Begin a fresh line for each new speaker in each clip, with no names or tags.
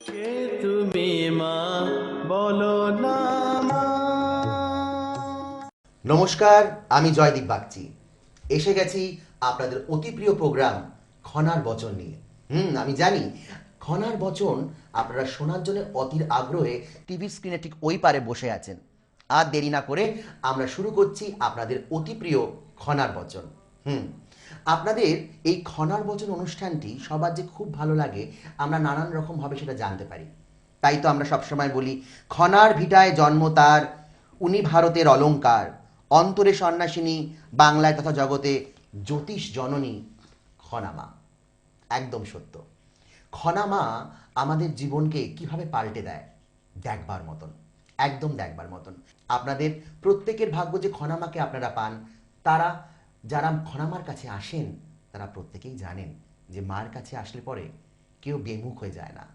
কে তুমি মা, বলো না মা।
নমস্কার, আমি জয়দীপ বাগচি। এসে গেছি আপনাদের অতি প্রিয় প্রোগ্রাম খনার বচন নিয়ে। আমি জানি খনার বচন আপনারা শোনার জন্য অতির আগ্রহে টিভির স্ক্রিনে ঠিক ওই পারে বসে আছেন। আর দেরি না করে আমরা শুরু করছি আপনাদের অতি প্রিয় খনার বচন। আপনাদের এই খনার বচন অনুষ্ঠানটি সবার যে খুব ভালো লাগে আমরা নানান রকমভাবে সেটা জানতে পারি। তাই তো আমরা সবসময় বলি খনার ভিটায় জন্ম তার, উনি ভারতের অলংকার, অন্তরে সন্ন্যাসিনী, বাংলায় তথা জগতে জ্যোতিষ জননী খনামা। একদম সত্য। খনামা আমাদের জীবনকে কিভাবে পাল্টে দেয় দেখবার মতন, একদম দেখবার মতন। আপনাদের প্রত্যেকের ভাগ্য যে খনামাকে আপনারা পান, তারা যারা খনামার কাছে আসেন তারা প্রত্যেকেই জানেন যে মার কাছে আসলে পরে কেউ বেমুখ হয়ে যায় না,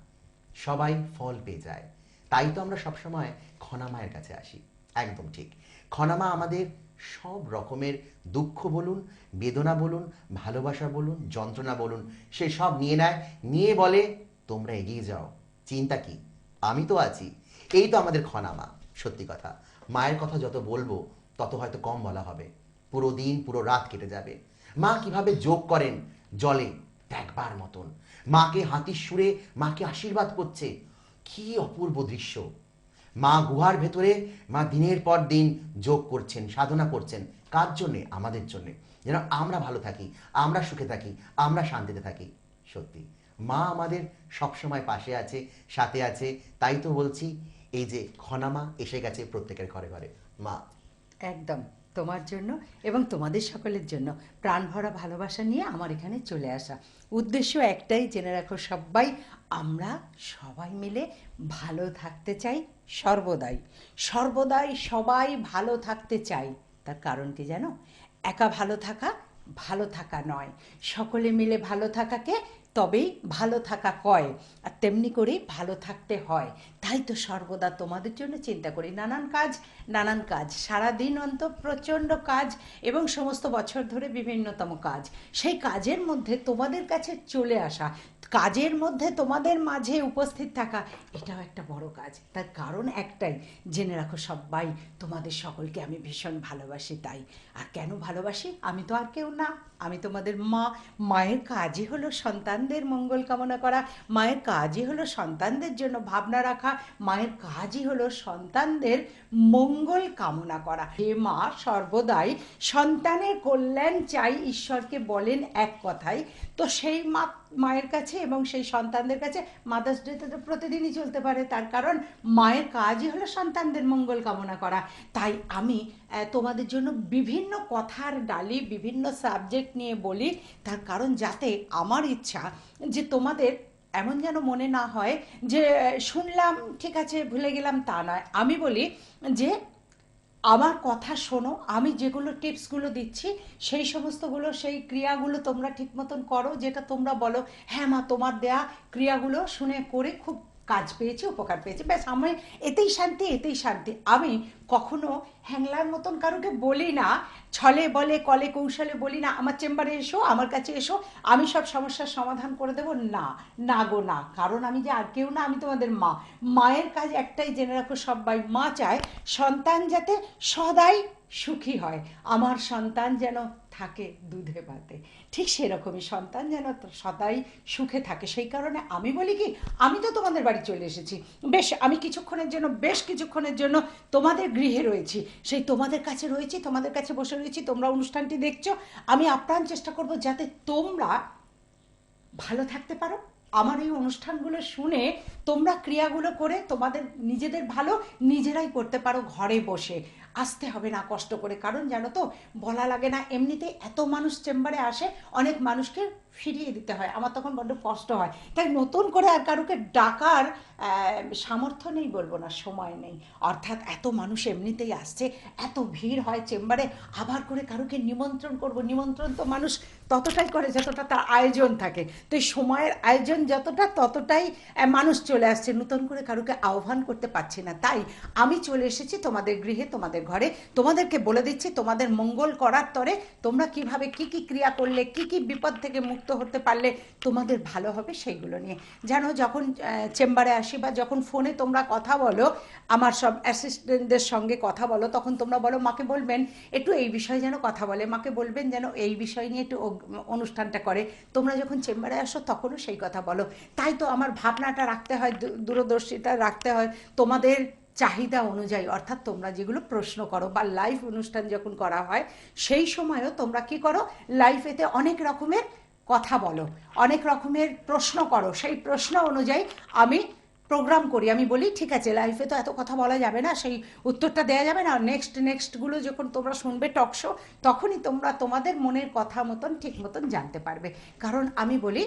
সবাই ফল পেয়ে যায়। তাই তো আমরা সবসময় খনামায়ের কাছে আসি। একদম ঠিক। খনামা আমাদের সব রকমের দুঃখ বলুন, বেদনা বলুন, ভালোবাসা বলুন, যন্ত্রণা বলুন, সে সব নিয়ে নেয়, নিয়ে বলে তোমরা এগিয়ে যাও, চিন্তা কি, আমি তো আছি। এই তো আমাদের খনামা। সত্যি কথা, মায়ের কথা যত বলবো তত হয়তো কম বলা হবে। পুরো দিন পুরো রাত কেটে যাবে। মা কিভাবে যোগ করেন জলে দেখবার মতন। মাকে হাতির সুরে মাকে আশীর্বাদ করছে, কি অপূর্ব দৃশ্য। মা গুহার ভেতরে মা দিনের পর দিন যোগ করছেন, সাধনা করছেন। কার জন্যে? আমাদের জন্যে, যেন আমরা ভালো থাকি, আমরা সুখে থাকি, আমরা শান্তিতে থাকি। সত্যি মা আমাদের সবসময় পাশে আছে, সাথে আছে। তাই তো বলছি এই যে খনামা এসে গেছে প্রত্যেকের ঘরে ঘরে। মা
একদম তোমার জন্য এবং তোমাদের সকলের জন্য প্রাণ ভরা ভালোবাসা নিয়ে আমার এখানে চলে আসা। উদ্দেশ্য একটাই, জেনে রাখো সবাই, আমরা সবাই মিলে ভালো থাকতে চাই। সর্বদাই সর্বদাই সবাই ভালো থাকতে চাই। তার কারণ কি জানো? একা ভালো থাকা নয়, সকলে মিলে ভালো থাকাকে তবেই ভালো থাকা কয়। আর তেমনি করেই ভালো থাকতে হয়। তাই তো সর্বদা তোমাদের জন্য চিন্তা করি। নানান কাজ সারাদিন অন্তত প্রচণ্ড কাজ এবং সমস্ত বছর ধরে বিভিন্নতম কাজ। সেই কাজের মধ্যে তোমাদের কাছে চলে আসা, কাজের মধ্যে তোমাদের মাঝে উপস্থিত থাকা, এটাও একটা বড় কাজ। তার কারণ একটাই, জেনে রাখো সবাই, তোমাদের সকলকে আমি ভীষণ ভালোবাসি। তাই আর কেন ভালোবাসি? আমি তো আর কেউ না, আমি তোমাদের মা। মায়ের কাজই হলো সন্তানদের মঙ্গল কামনা করা, মায়ের কাজই হলো সন্তানদের জন্য ভাবনা রাখা, মায়ের কাজই হলো সন্তানদের মঙ্গল কামনা করা। হে মা সর্বদাই সন্তানের কল্যাণ চাই, ঈশ্বরকে বলেন এক কথায়। তো সেই মায়ের কাছে এবং সেই সন্তানদের কাছে মাদার্স ডেতে তো প্রতিদিনই চলতে পারে। তার কারণ মায়ের কাজই হলো সন্তানদের মঙ্গল কামনা করা। তাই আমি তোমাদের জন্য বিভিন্ন কথার ডালি, বিভিন্ন সাবজেক্ট নিয়ে বলি। তার কারণ যাতে আমার ইচ্ছা যে তোমাদের এমন যেন মনে না হয় যে শুনলাম ঠিক আছে ভুলে গেলাম, তা নয়। আমি বলি যে আমার কথা শোনো, আমি যেগুলো টিপসগুলো দিচ্ছি সেই সমস্তগুলো, সেই ক্রিয়াগুলো তোমরা ঠিক মতন করো। যেটা তোমরা বলো হ্যাঁ মা তোমার দেয়া ক্রিয়াগুলো শুনে করে খুব কাজ পেয়েছি, উপকার পেয়েছি, ব্যাস আমি এতেই শান্তি, এতেই শান্তি। আমি কখনো হ্যাংলার মতন কারোকে বলি না, ছলে বলে কলে কৌশলে বলি না আমার চেম্বারে এসো, আমার কাছে এসো, আমি সব সমস্যার সমাধান করে দেবো। না, না গো না। কারণ আমি যে আর কেউ না, আমি তোমাদের মা। মায়ের কাজ একটাই, জেনে রাখো সবাই, মা চায় সন্তান যাতে সদাই সুখী হয়। আমার সন্তান যেন থাকে দুধে ভাতে, ঠিক সেরকমই সন্তান যেন সদাই সুখে থাকে। সেই কারণে আমি বলি কি, আমি তো তোমাদের বাড়ি চলে এসেছি, আমি বেশ কিছুক্ষণের জন্য তোমাদের গৃহে রয়েছি, সেই তোমাদের কাছে রয়েছি, তোমাদের কাছে বসে রয়েছি, তোমরা অনুষ্ঠানটি দেখছো। আমি আপ্রাণ চেষ্টা করব যাতে তোমরা ভালো থাকতে পারো। আমার এই অনুষ্ঠানগুলো শুনে তোমরা ক্রিয়াগুলো করে তোমাদের নিজেদের ভালো নিজেরাই করতে পারো ঘরে বসে। আসতে হবে না কষ্ট করে। কারণ জানো তো, বলা লাগে না, এমনিতেই এত মানুষ চেম্বারে আসে, অনেক মানুষকে ফিরিয়ে দিতে হয়, আমার তখন বড্ড কষ্ট হয়। তাই নতুন করে আর কারুকে ডাকার সামর্থ্য নেই বলবো না, সময় নেই। অর্থাৎ এত মানুষ এমনিতেই আসছে, এত ভিড় হয় চেম্বারে, আবার করে কারুকে নিমন্ত্রণ করব? নিমন্ত্রণ তো মানুষ ততটাই করে যতটা তার আয়োজন থাকে। তো এই সময়ের আয়োজন যতটা, ততটাই মানুষ চলে চলে আসছে, নতুন করে কারুকে আহ্বান করতে পারছি না। তাই আমি চলে এসেছি তোমাদের গৃহে, তোমাদের ঘরে, তোমাদেরকে বলে দিচ্ছি তোমাদের মঙ্গল করার তরে তোমরা কিভাবে কি কি ক্রিয়া করলে কি কি বিপদ থেকে মুক্ত হতে পারলে তোমাদের ভালো হবে সেইগুলো নিয়ে। জানো, যখন চেম্বারে আসি বা যখন ফোনে তোমরা কথা বলো, আমার সব অ্যাসিস্ট্যান্টদের সঙ্গে কথা বলো, তখন তোমরা বলো মাকে বলবেন একটু এই বিষয়ে যেন কথা বলে, মাকে বলবেন যেন এই বিষয় নিয়ে একটু অনুষ্ঠানটা করে। তোমরা যখন চেম্বারে আসো তখনও সেই কথা বলো। তাই তো আমার ভাবনাটা রাখতে হয়, দূরদর্শিতা রাখতে হয় তোমাদের চাহিদা অনুযায়ী, অর্থাৎ তোমরা যেগুলো প্রশ্ন করো বা লাইভ অনুষ্ঠান যখন করা হয় সেই সময়ও তোমরা কি করো, লাইভেতে অনেক রকমের কথা বলো, অনেক রকমের প্রশ্ন করো, সেই প্রশ্ন অনুযায়ী আমি প্রোগ্রাম করি। আমি বলি ঠিক আছে, লাইফে তো এত কথা বলা যাবে না, সেই উত্তরটা দেওয়া যাবে না, নেক্সটগুলো যখন তোমরা শুনবে টক শো, তখনই তোমরা তোমাদের মনের কথা মতন ঠিক মতন জানতে পারবে। কারণ আমি বলি,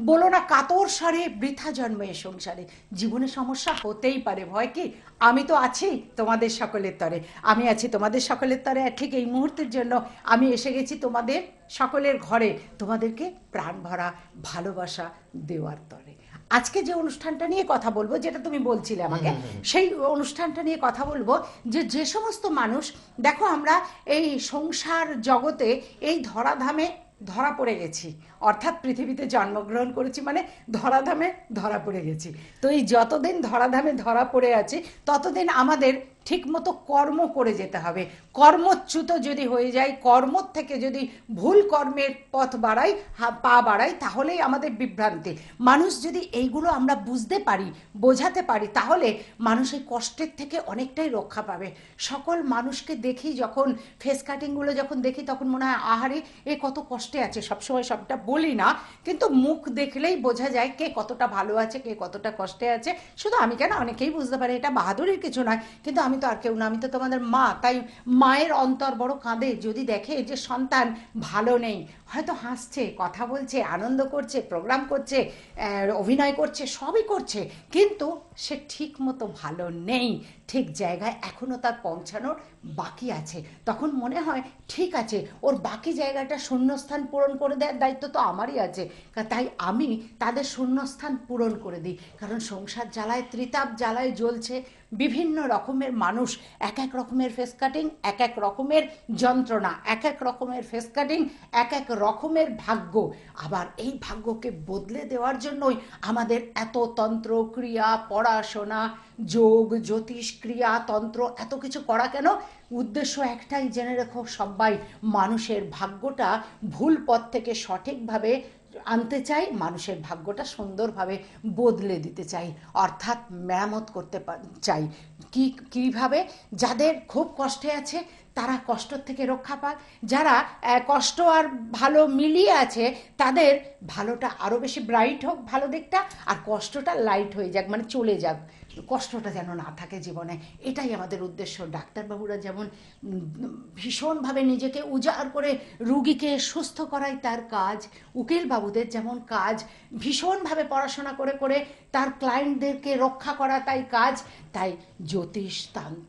বলো না কাতর স্বরে বৃথা জন্ম এ সংসারে, জীবনে সমস্যা হতেই পারে, ভয় কি, আমি তো আছি তোমাদের সকলের তরে, আমি আছি তোমাদের সকলের তরে। ঠিক এই মুহূর্তের জন্য আমি এসে গেছি তোমাদের সকলের ঘরে, তোমাদেরকে প্রাণ ভরা ভালোবাসা দেওয়ার তরে। আজকে যে অনুষ্ঠানটা নিয়ে কথা বলবো, যেটা তুমি বলছিলে আমাকে, সেই অনুষ্ঠানটা নিয়ে কথা বলবো যে সমস্ত মানুষ, দেখো আমরা এই সংসার জগতে এই ধরাধামে ধরা পড়ে গেছি, অর্থাৎ পৃথিবীতে জন্মগ্রহণ করেছি মানে ধরাধামে ধরা পড়ে গেছি। তো এই যতদিন ধরাধামে ধরা পড়ে আছি ততদিন আমাদের ঠিকমতো কর্ম করে যেতে হবে। কর্মচ্যুত যদি হয়ে যায়, কর্ম থেকে যদি ভুল কর্মের পথ বাড়াই, পা বাড়াই, তাহলেই আমাদের বিভ্রান্তি। মানুষ যদি এইগুলো আমরা বুঝতে পারি, বোঝাতে পারি, তাহলে মানুষ এই কষ্টের থেকে অনেকটাই রক্ষা পাবে। সকল মানুষকে দেখি যখন, ফেস কাটিংগুলো যখন দেখি, তখন মনে হয় আহারে এ কত কষ্টে আছে। সবসময় সবটা বলি না, কিন্তু মুখ দেখলেই বোঝা যায় কে কতটা ভালো আছে, কে কতটা কষ্টে আছে। শুধু আমি কেন, অনেকেই বুঝতে পারে, এটা বাহাদুরির কিছু নয়, কিন্তু আমি তো আর কেউ না, আমি তো তোমাদের মা। তাই মায়ের অন্তর বড় কাঁদে যদি দেখে যে সন্তান ভালো নেই, হয়তো হাসছে, কথা বলছে, আনন্দ করছে, প্রোগ্রাম করছে, অভিনয় করছে, সবই করছে, কিন্তু সে ঠিক মতো ভালো নেই, ঠিক জায়গায় এখনো তার পৌঁছানোর বাকি আছে। তখন মনে হয় ঠিক আছে, ওর বাকি জায়গাটা শূন্যস্থান পূরণ করে দেওয়ার দায়িত্ব তো আমারই আছে। তাই আমি তাদের শূন্যস্থান পূরণ করে দিই। কারণ সংসার জ্বালায়, ত্রিতাপ জ্বালায় জ্বলছে, বিভিন্ন রকমের মানুষ, এক এক রকমের ফেস কাটিং, এক এক রকমের যন্ত্রণা, এক এক রকমের ফেস কাটিং, এক এক রকমের ভাগ্য। আবার এই ভাগ্যকে বদলে দেওয়ার জন্যই আমাদের এত তন্ত্র, ক্রিয়া, পড়াশোনা, যোগ, জ্যোতিষ, ক্রিয়া, তন্ত্র, এত কিছু করা কেন? উদ্দেশ্য একটাই, জেনে রেখো সবাই, মানুষের ভাগ্যটা ভুল পথ থেকে সঠিকভাবে আনতে চাই, মানুষের ভাগ্যটা সুন্দরভাবে বদলে দিতে চাই, অর্থাৎ মেরামত করতে চাই। কিভাবে? যাদের খুব কষ্টে আছে তারা কষ্ট থেকে রক্ষা পাক, যারা কষ্ট আর ভালো মিলিয়ে আছে তাদের ভালোটা আরও বেশি ব্রাইট হোক, ভালো দিকটা, আর কষ্টটা লাইট হয়ে যাক, মানে চলে যাক, কষ্টটা যেন না থাকে জীবনে। এটাই আমাদের উদ্দেশ্য। ডাক্তারবাবুরা যেমন ভীষণভাবে নিজেকে উজাড় করে রুগীকে সুস্থ করাই তার কাজ, উকিলবাবুদের যেমন কাজ ভীষণভাবে পড়াশোনা করে করে তার ক্লায়েন্টদেরকে রক্ষা করা তাই কাজ, তাই জ্যোতিষ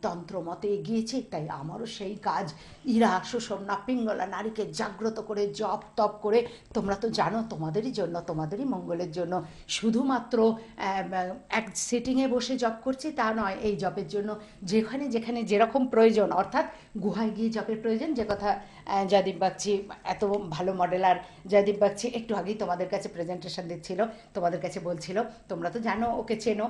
তন্ত্র মতে এগিয়েছে, তাই আমারও সেই কাজ। ইরা, সুষমনা, পিঙ্গলা নারীকে জাগ্রত করে জপ তপ করে, তোমরা তো জানো তোমাদেরই জন্য, তোমাদেরই মঙ্গলের জন্য, শুধুমাত্র এক সিটিংয়ে বসে জপ করছি তা নয়, এই জপের জন্য যেখানে যেখানে যেরকম প্রয়োজন, অর্থাৎ গুহায় গিয়ে জপের প্রয়োজন, যে কথা জয়দীপ বাগচি, এত ভালো মডেলার জয়দীপ বাগচি একটু আগেই তোমাদের কাছে প্রেজেন্টেশন দিচ্ছিল, তোমাদের কাছে বলছিল, তোমরা তো জানো ওকে চেনো,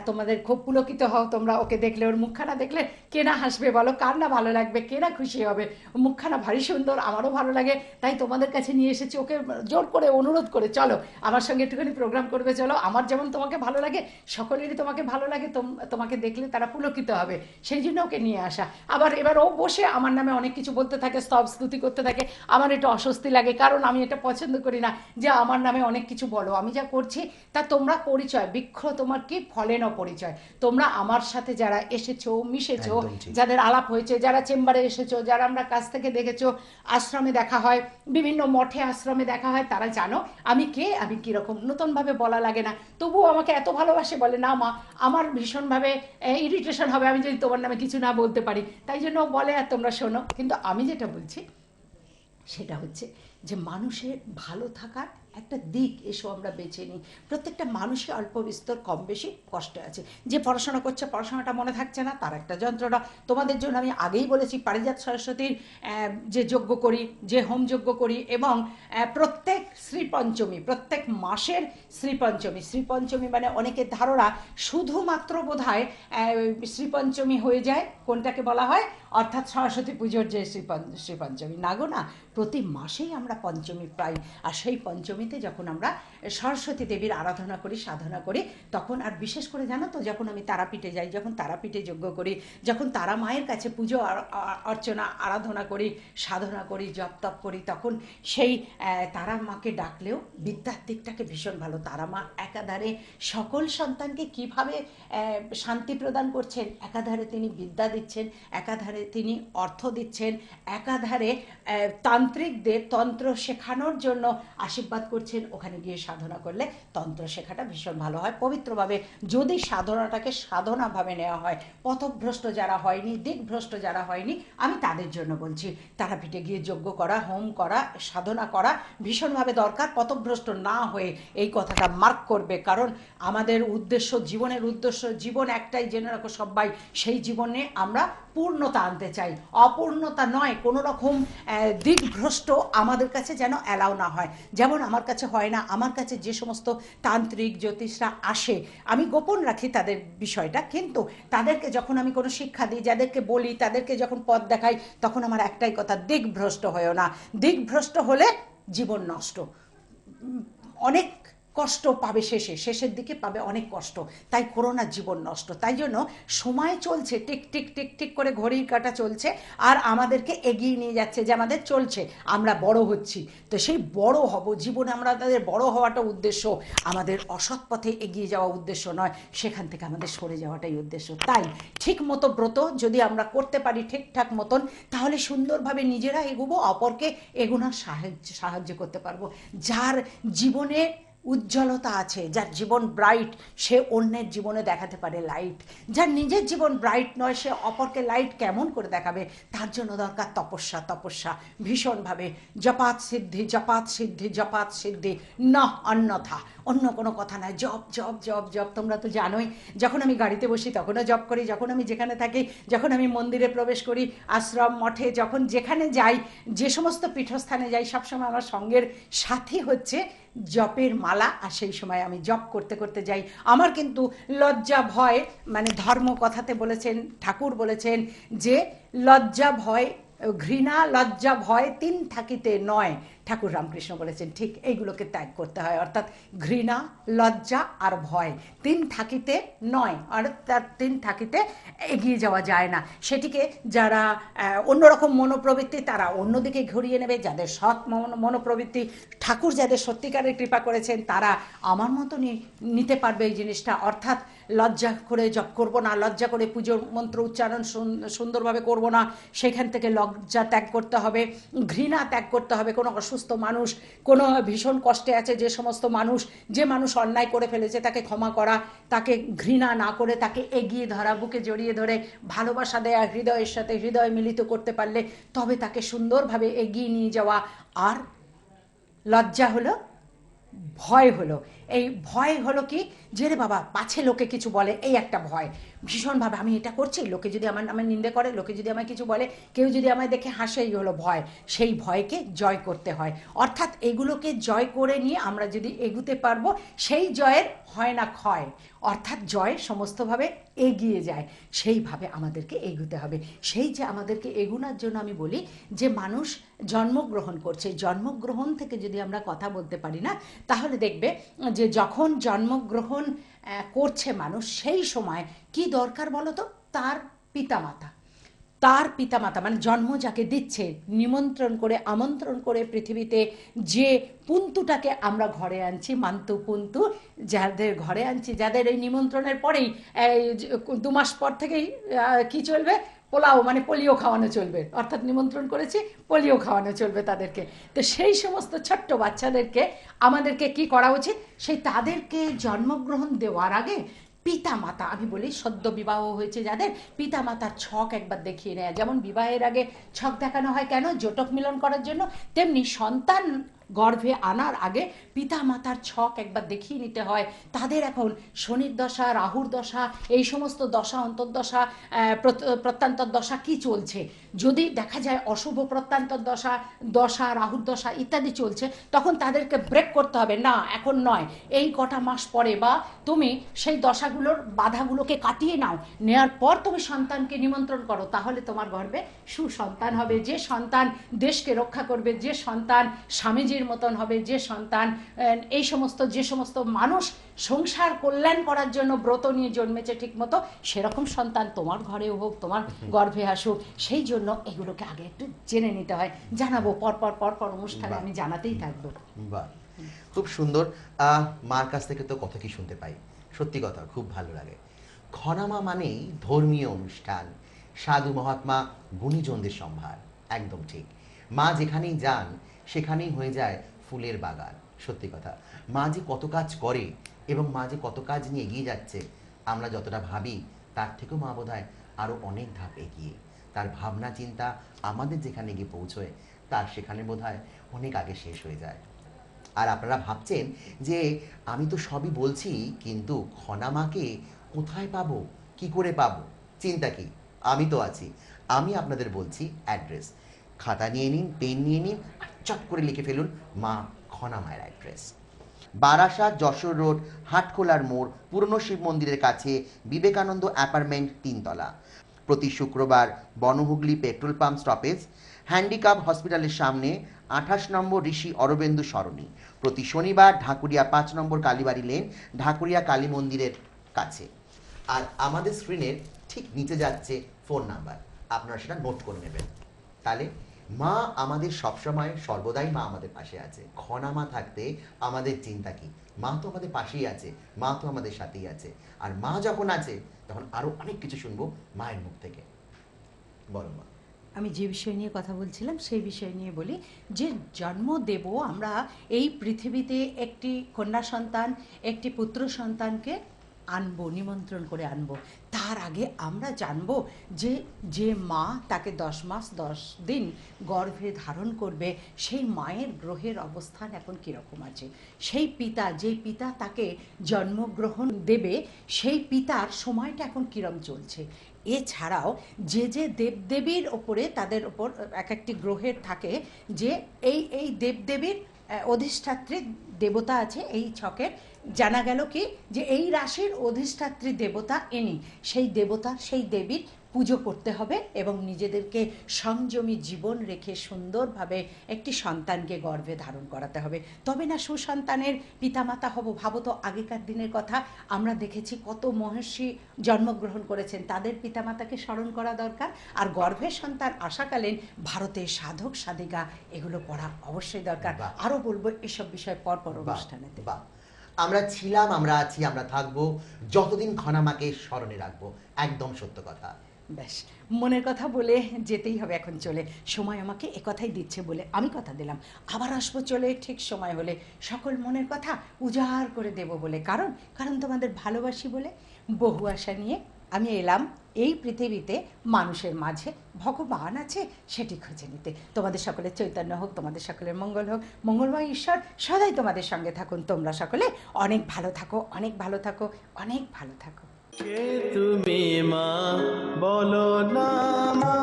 তোমাদের খুব পুলকিত হও তোমরা ওকে দেখলে, ওর মুখখানা দেখলে কে না হাসবে বলো, কার না ভালো লাগবে, কে না খুশি হবে? মুখখানা ভারী সুন্দর, আমারও ভালো লাগে, তাই তোমাদের কাছে নিয়ে এসেছি ওকে জোর করে অনুরোধ করে, চলো আমার সঙ্গে একটুখানি প্রোগ্রাম করবে, চলো, আমার যেমন তোমাকে ভালো লাগে সকলেরই তোমাকে ভালো লাগে, তোমাকে দেখলে তারা পুলকিত হবে, সেই জন্য ওকে নিয়ে আসা। আবার এবার ও বসে আমার নামে অনেক কিছু বলতে থাকে, স্তব স্তুতি করতে থাকে, আমার একটু অস্বস্তি লাগে, কারণ আমি এটা পছন্দ করি না যে আমার নামে অনেক কিছু বলো। আমি যা করছি তা তোমরা পরিচয়, বৃক্ষ তোমার কি, ফলেন পরিচয়। তোমরা আমার সাথে যারা এসেছো, মিশেছো, যাদের আলাপ হয়েছে, যারা চেম্বারে এসেছো, যারা আমরা কাছ থেকে দেখেছো, আশ্রমে দেখা হয়, বিভিন্ন মঠে আশ্রমে দেখা হয়, তারা জানো আমি কে, আমি কীরকম। নতুনভাবে বলা লাগে না, তবুও আমাকে এত ভালোবাসে, বলে না মা, আমার ভীষণভাবে ইরিটেশন হবে আমি যদি তোমার নামে কিছু না বলতে পারি, তাই জন্য বলে আর তোমরা শোনো। কিন্তু আমি যেটা বলছি সেটা হচ্ছে যে মানুষের ভালো থাকার একটা দিক এসো আমরা বেছে নিই। প্রত্যেকটা মানুষই অল্প বিস্তর কম বেশি কষ্টে আছে। যে পড়াশোনা করছে, পড়াশোনাটা মনে থাকছে না, তার একটা যন্ত্রণা। তোমাদের জন্য আমি আগেই বলেছি, পারিজাত সরস্বতীর যে যজ্ঞ করি, যে হোম যজ্ঞ করি, এবং প্রত্যেক শ্রীপঞ্চমী, প্রত্যেক মাসের শ্রীপঞ্চমী, শ্রীপঞ্চমী মানে অনেকের ধারণা শুধুমাত্র বোধহয় শ্রীপঞ্চমী হয়ে যায়, কোনটাকে বলা হয় অর্থাৎ সরস্বতী পুজোর যে শ্রীপঞ্চমী। না গো না, প্রতি মাসেই আমরা পঞ্চমী পাই। আর সেই পঞ্চমীতে যখন আমরা সরস্বতী দেবীর আরাধনা করি, সাধনা করি, তখন আর বিশেষ করে জানো তো, যখন আমি তারাপীঠে যাই, যখন তারাপীঠে যজ্ঞ করি, যখন তারা মায়ের কাছে পুজো অর্চনা আরাধনা করি, সাধনা করি, জপ তপ করি, তখন সেই তারা মাকে ডাকলেও বিদ্যার দিকটাকে ভীষণ ভালো। তারা মা একাধারে সকল সন্তানকে কিভাবে শান্তি প্রদান করছেন, একাধারে তিনি বিদ্যা দিচ্ছেন, একাধারে তিনি অর্থ দিচ্ছেন, একাধারে তান্ত্রিকদের তন্ত্র শেখানোর জন্য আশীর্বাদ করছেন। ওখানে গিয়ে সাধনা করলে তন্ত্র শেখাটা ভীষণ ভালো হয় পবিত্রভাবে, যদি সাধনাটাকে সাধনাভাবে নেওয়া হয়। পথভ্রষ্ট যারা হয়নি, দিকভ্রষ্ট যারা হয়নি, আমি তাদের জন্য বলছি, তারাপীঠে গিয়ে যজ্ঞ করা, হোম করা, সাধনা করা ভীষণভাবে দরকার। পথভ্রষ্ট না হয়ে এই কথাটা মার্ক করবে, কারণ আমাদের উদ্দেশ্য, জীবনের উদ্দেশ্য, জীবন একটাই জেনে রাখো সবাই, সেই জীবনে আমরা পূর্ণতা আনতে চাই, অপূর্ণতা নয়। কোনো রকম দিকভ্রষ্ট আমাদের কাছে যেন অ্যালাউ না হয়। যেমন আমার কাছে হয় না, আমার কাছে যে সমস্ত তান্ত্রিক জ্যোতিষরা আসে, আমি গোপন রাখি তাদের বিষয়টা, কিন্তু তাদেরকে যখন আমি কোনো শিক্ষা দিই, যাদেরকে বলি, তাদেরকে যখন পথ দেখাই, তখন আমার একটাই কথা, দিকভ্রষ্ট হয়েও না। দিকভ্রষ্ট হলে জীবন নষ্ট, অনেক কষ্ট পাবে, শেষের দিকে পাবে অনেক কষ্ট। তাই করোনা জীবন নষ্ট। তাই জন্য সময় চলছে, টিক টিক টিক টিক করে ঘড়ির কাঁটা চলছে, আর আমাদেরকে এগিয়ে নিয়ে যাচ্ছে, যে আমাদের চলছে, আমরা বড় হচ্ছি। তো সেই বড় হব জীবনে, আমরা তাদের বড় হওয়াটা উদ্দেশ্য, আমাদের অসৎ পথে এগিয়ে যাওয়া উদ্দেশ্য নয়, সেখান থেকে আমাদের সরে যাওয়াটাই উদ্দেশ্য। তাই ঠিক মতো ব্রত যদি আমরা করতে পারি ঠিকঠাক মতন, তাহলে সুন্দরভাবে নিজেরা এগোবো, অপরকে এগোনোর সাহায্য করতে পারবো। যার জীবনে উজ্জ্বলতা আছে, যার জীবন ব্রাইট, সে অন্যের জীবনে দেখাতে পারে লাইট। যার নিজের জীবন ব্রাইট নয়, সে অপরকে লাইট কেমন করে দেখাবে? তার জন্য দরকার তপস্যা, তপস্যা ভীষণভাবে। জপাত সিদ্ধি, জপাত সিদ্ধি, জপাত সিদ্ধি, না অন্যথা, অন্য কোনো কথা নয়। জপ জপ জপ জপ। তোমরা তো জানোই, যখন আমি গাড়িতে বসি তখনও জপ করি, যখন আমি যেখানে থাকি, যখন আমি মন্দিরে প্রবেশ করি, আশ্রম মঠে, যখন যেখানে যাই, যে সমস্ত পীঠস্থানে যাই, সবসময় আমার সঙ্গের সাথী হচ্ছে জপের মালা। আর সেই সময় আমি জপ করতে করতে যাই। আমার কিন্তু লজ্জা ভয়, মানে ধর্ম কথাতে বলেছেন, ঠাকুর বলেছেন যে লজ্জা ভয়, ঘৃণা, লজ্জা ভয় তিন থাকিতে নয়। ঠাকুর রামকৃষ্ণ বলেছেন, ঠিক এইগুলোকে ত্যাগ করতে হয়। অর্থাৎ ঘৃণা, লজ্জা আর ভয় তিন থাকিতে নয়, আর তার তিন থাকিতে এগিয়ে যাওয়া যায় না। সেটিকে যারা অন্যরকম মনোপ্রবৃত্তি, তারা অন্যদিকে ঘুরিয়ে নেবে। যাদের সৎ মনোপ্রবৃত্তি, ঠাকুর যাদের সত্যিকারের কৃপা করেছেন, তারা আমার মতনই নিতে পারবে এই জিনিসটা। অর্থাৎ লজ্জা করে জপ করব না, লজ্জা করে পুজোর মন্ত্র উচ্চারণ সুন্দরভাবে করব না, সেখান থেকে লজ্জা ত্যাগ করতে হবে, ঘৃণা ত্যাগ করতে হবে। কোনো অসুস্থ মানুষ, কোনো ভীষণ কষ্টে আছে যে সমস্ত মানুষ, যে মানুষ অন্যায় করে ফেলেছে, তাকে ক্ষমা করা, তাকে ঘৃণা না করে তাকে এগিয়ে ধরা, বুকে জড়িয়ে ধরে ভালোবাসা দেয়া, হৃদয়ের সাথে হৃদয় মিলিত করতে পারলে তবে তাকে সুন্দরভাবে এগিয়ে নিয়ে যাওয়া। আর লজ্জা হলো, ভয় হলো, এই ভয় হলো কি, যে রে বাবা পাছে লোকে কিছু বলে, এই একটা ভয় ভীষণভাবে। আমি এটা করছি, লোকে যদি আমার নামে নিন্দে করে, লোকে যদি আমায় কিছু বলে, কেউ যদি আমায় দেখে হাসে, এই হলো ভয়। সেই ভয়কে জয় করতে হয়। অর্থাৎ এগুলোকে জয় করে নিয়ে আমরা যদি এগুতে পারবো, সেই জয়ের হয় না ক্ষয়, অর্থাৎ জয় সমস্তভাবে এগিয়ে যায়। সেইভাবে আমাদেরকে এগুতে হবে। সেই যে আমাদেরকে এগুনোর জন্য আমি বলি যে মানুষ জন্মগ্রহণ করছে, জন্মগ্রহণ থেকে যদি আমরা কথা বলতে পারি না, তাহলে দেখবে যে যখন জন্মগ্রহণ করছে মানুষ, সেই সময় কি দরকার বলো তো? তার পিতামাতা, তার পিতামাতা মানে জন্ম যাকে দিচ্ছে, নিমন্ত্রণ করে, আমন্ত্রণ করে পৃথিবীতে যে পুন্তুটাকে আমরা ঘরে আনছি, মান্তু পুন্তু যাদের ঘরে আনছি, যাদের এই নিমন্ত্রণের পরেই 2 মাস পর থেকেই কি চলবে? পোলাও, মানে পোলিও খাওয়ানো চলবে। অর্থাৎ নিমন্ত্রণ করেছি, পোলিও খাওয়ানো চলবে তাদেরকে। তো সেই সমস্ত ছোট্ট বাচ্চাদেরকে আমাদেরকে কি করা উচিত? সেই তাদেরকে জন্মগ্রহণ দেওয়ার আগে পিতামাতা, আমি বলি সদ্য বিবাহ হয়েছে যাদের, পিতামাতার ছক একবার দেখিয়ে নেয়। যেমন বিবাহের আগে ছক দেখানো হয় কেন? জটক মিলন করার জন্য, তেমনি সন্তান গর্ভে আনার আগে পিতা মাতার ছক একবার দেখিয়ে নিতে হয়। তাদের এখন শনির দশা, রাহুর দশা, এই সমস্ত দশা, অন্তর্দশা, প্রত্যন্তর দশা কি চলছে। যদি দেখা যায় অশুভ প্রত্যন্তর দশা, রাহুর দশা ইত্যাদি চলছে, তখন তাদেরকে ব্রেক করতে হবে, না এখন নয়, এই কটা মাস পরে, বা তুমি সেই দশাগুলোর বাধাগুলোকে কাটিয়ে নাও, নেওয়ার পর তুমি সন্তানকে নিমন্ত্রণ করো, তাহলে তোমার গর্ভে সুসন্তান হবে, যে সন্তান দেশকে রক্ষা করবে, যে সন্তান স্বামীজির মতন হবে, যে সন্তান এই সমস্ত, যে সমস্ত মানুষ সংসার কল্যাণ করার জন্য ব্রত নিয়ে জন্মেছে ঠিক মতো, সেরকম সন্তান তোমার ঘরেও হোক, তোমার গর্ভে আসুক। সেই জন্য এগুলোকে আগে একটু জেনে নিতে হয়। জানাবো পরপর অনুষ্ঠানে আমি জানাতেই থাকবো।
বাহ, খুব সুন্দর। মার কাছ থেকে তো কথা কি শুনতে পাই, সত্যি কথা খুব ভালো লাগে। খনামা মানেই ধর্মীয় অনুষ্ঠান, সাধু মহাত্মা গুণীজনদের সম্ভার। একদম ঠিক, মা যেখানেই যান সেখানেই হয়ে যায় ফুলের বাগান। সত্যি কথা, মা যে কত কাজ করে এবং মা যে কত কাজ নিয়ে এগিয়ে যাচ্ছে, আমরা যতটা ভাবি তার থেকেও মা বোধহয় আরও অনেক ধাপ এগিয়ে। তার ভাবনা চিন্তা আমাদের যেখানে গিয়ে পৌঁছয়, তার সেখানে বোধহয় অনেক আগে শেষ হয়ে যায়। আর আপনারা ভাবছেন যে আমি তো সবই বলছি, কিন্তু খনামাকে কোথায় পাবো, কি করে পাবো? চিন্তা কি, আমি তো আছি। আমি আপনাদের বলছি অ্যাড্রেস। খাতা নিয়ে নিন, পেন নিয়ে নিন, আর চট করে লিখে ফেলুন মা খনামায়ের অ্যাড্রেস। বারাসাত যশোর রোড, হাটখোলার মোড়, পুরনো শিব মন্দিরের কাছে, বিবেকানন্দ অ্যাপার্টমেন্ট, 3 তলা। প্রতি শুক্রবার Bonhooghly petrol pump stoppage, handicap হসপিটালের সামনে 28 নম্বর ঋষি অরবিন্দু সরণি। প্রতি শনিবার ঢাকুরিয়া 5 নম্বর কালীবাড়ি লেন, ঢাকুরিয়া কালী মন্দিরের কাছে। আর আমাদের স্ক্রিনের ঠিক নিচে যাচ্ছে ফোন নাম্বার, আপনারা সেটা নোট করে নেবেন। তাহলে মা আমাদের সবসময় সর্বদাই মা আমাদের পাশে আছে। খনামা থাকতে আমাদের চিন্তা কি? মা তো আমাদের পাশেই আছে, মা তো আমাদের সাথেই আছে। আর মা যখন আছে তখন আরো অনেক কিছু শুনবো মায়ের মুখ থেকে। বলো মা।
আমি যে বিষয় নিয়ে কথা বলছিলাম সেই বিষয় নিয়ে বলি, যে জন্ম দেব আমরা এই পৃথিবীতে একটি কন্যা সন্তান, একটি পুত্র সন্তানকে আনবো, নিমন্ত্রণ করে আনবো। তার আগে আমরা জানবো যে যে মা তাকে 10 মাস 10 দিন গর্ভে ধারণ করবে, সেই মায়ের গ্রহের অবস্থান এখন কীরকম আছে। সেই পিতা, যে পিতা তাকে জন্মগ্রহণ দেবে, সেই পিতার সময়টা এখন কীরকম চলছে। এছাড়াও যে যে দেবদেবীর ওপরে, তাদের ওপর এক একটি গ্রহের থাকে, যে এই দেবদেবীর অধিষ্ঠাত্রী দেবতা আছে এই ছকের। জানা গেল কি যে এই রাশির অধিষ্ঠাত্রী দেবতা ইনি, সেই দেবতার, সেই দেবীর পুজো করতে হবে এবং নিজেদেরকে সংযমী জীবন রেখে সুন্দরভাবে একটি সন্তানকে গর্ভে ধারণ করাতে হবে, তবে না সুসন্তানের পিতামাতা হব। ভাবো তো, আগেকার দিনের কথা, আমরা দেখেছি কত মহর্ষি জন্মগ্রহণ করেছেন, তাদের পিতামাতাকে স্মরণ করা দরকার। আর গর্ভের সন্তান আসাকালীন ভারতের সাধক সাধিকা এগুলো পড়া অবশ্যই দরকার। আরও বলবো এসব বিষয় পরপর অনুষ্ঠানেতে।
আমরা ছিলাম, আমরা আছি, আমরা থাকবো যতদিন খনামাকে স্মরণে রাখবো। একদম সত্য কথা।
ব্যাস, মনের কথা বলে যেতেই হবে এখন চলে। সময় আমাকে একথাই দিচ্ছে বলে আমি কথা দিলাম, আবার আসবো চলে ঠিক সময় হলে, সকল মনের কথা উজাড় করে দেব বলে। কারণ তোমাদের ভালোবাসি বলে। বহু আশা নিয়ে আমি এলাম এই পৃথিবীতে, মানুষের মাঝে ভগবান আছে সেটি খুঁজে নিতে। তোমাদের সকলের চৈতন্য হোক, তোমাদের সকলের মঙ্গল হোক। মঙ্গলময় ঈশ্বর সদাই তোমাদের সঙ্গে থাকুন। তোমরা সকলে অনেক ভালো থাকো, অনেক ভালো থাকো, অনেক ভালো থাকো।
কে তুমি মা, বলো না মা।